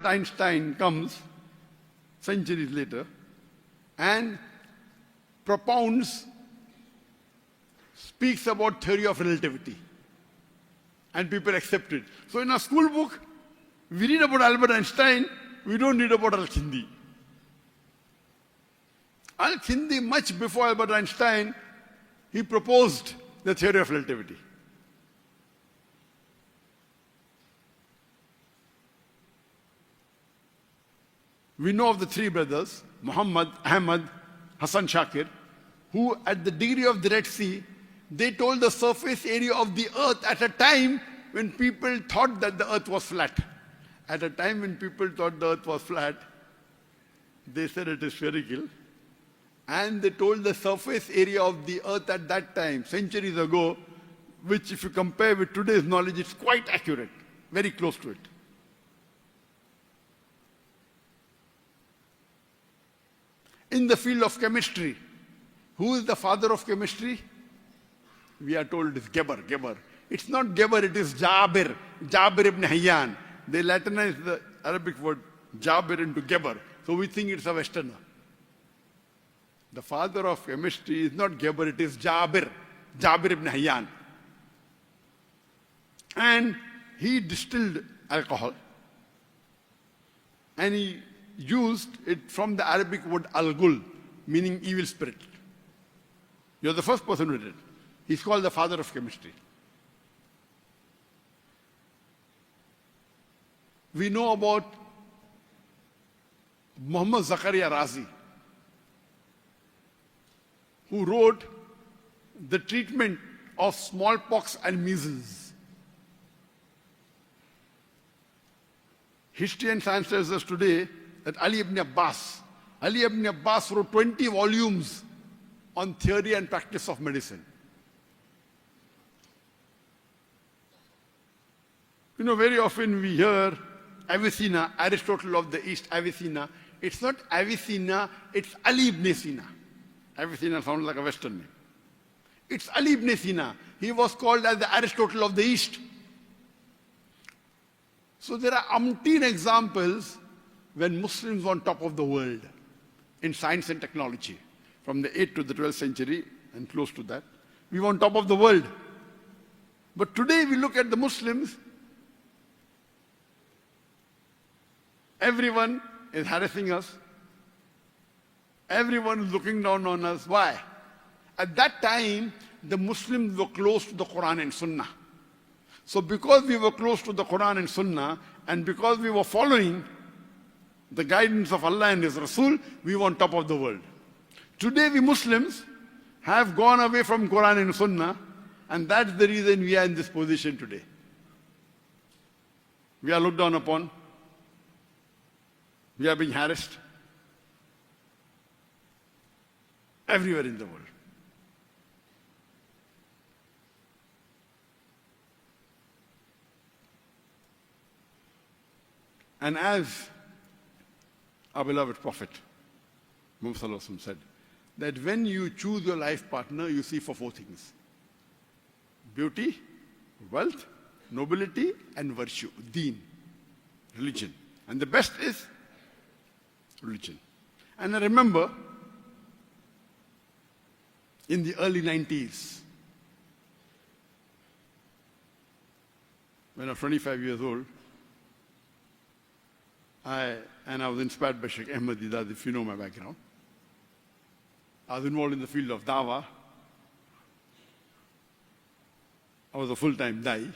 Einstein comes centuries later and propounds, speaks about theory of relativity. And people accept it. So in our school book, we read about Albert Einstein, we don't read about Al-Kindi. Al-Kindi, much before Albert Einstein, he proposed the theory of relativity. We know of the three brothers, Muhammad, Ahmad, Hassan Shakir, who at the degree of the Red Sea, they told the surface area of the earth at a time when people thought that the earth was flat. At a time when people thought the earth was flat, they said it is spherical. And they told the surface area of the earth at that time, centuries ago, which if you compare with today's knowledge, it's quite accurate, very close to it. In the field of chemistry, who is the father of chemistry? We are told it is Geber. It's not Geber, it is Jabir ibn Hayyan. They Latinized the Arabic word Jabir into Geber. So we think it's a Westerner. The father of chemistry is not Geber, it is Jabir ibn Hayyan. And he distilled alcohol. And he used it from the Arabic word al-gul, meaning evil spirit. You're the first person who did it. He's called the father of chemistry. We know about Muhammad Zakaria Razi, who wrote the treatment of smallpox and measles. History and science tells us today that Ali ibn Abbas wrote 20 volumes on theory and practice of medicine. You know, very often we hear Avicenna, Aristotle of the East, Avicenna. It's not Avicenna, it's Ali ibn Sina. Avicenna sounds like a Western name. It's Ali ibn Sina. He was called as the Aristotle of the East. So there are umpteen examples when Muslims were on top of the world in science and technology. From the 8th to the 12th century and close to that, we were on top of the world. But today we look at the Muslims, everyone is harassing us. Everyone is looking down on us. Why? At that time, the Muslims were close to the Quran and Sunnah. So because we were close to the Quran and Sunnah, and because we were following the guidance of Allah and His Rasul, we were on top of the world. Today we Muslims have gone away from Quran and Sunnah, and that's the reason we are in this position today. We are looked down upon. We are being harassed everywhere in the world. And as our beloved Prophet Muhammad Sallallahu Alaihi Wasallam said, that when you choose your life partner, you see for four things: beauty, wealth, nobility, and virtue, deen, religion. And the best is religion. And I remember in the early 90s, when I was 25 years old, I was inspired by Sheikh Ahmad Deedat, if you know my background. I was involved in the field of dawah. I was a full-time da'i.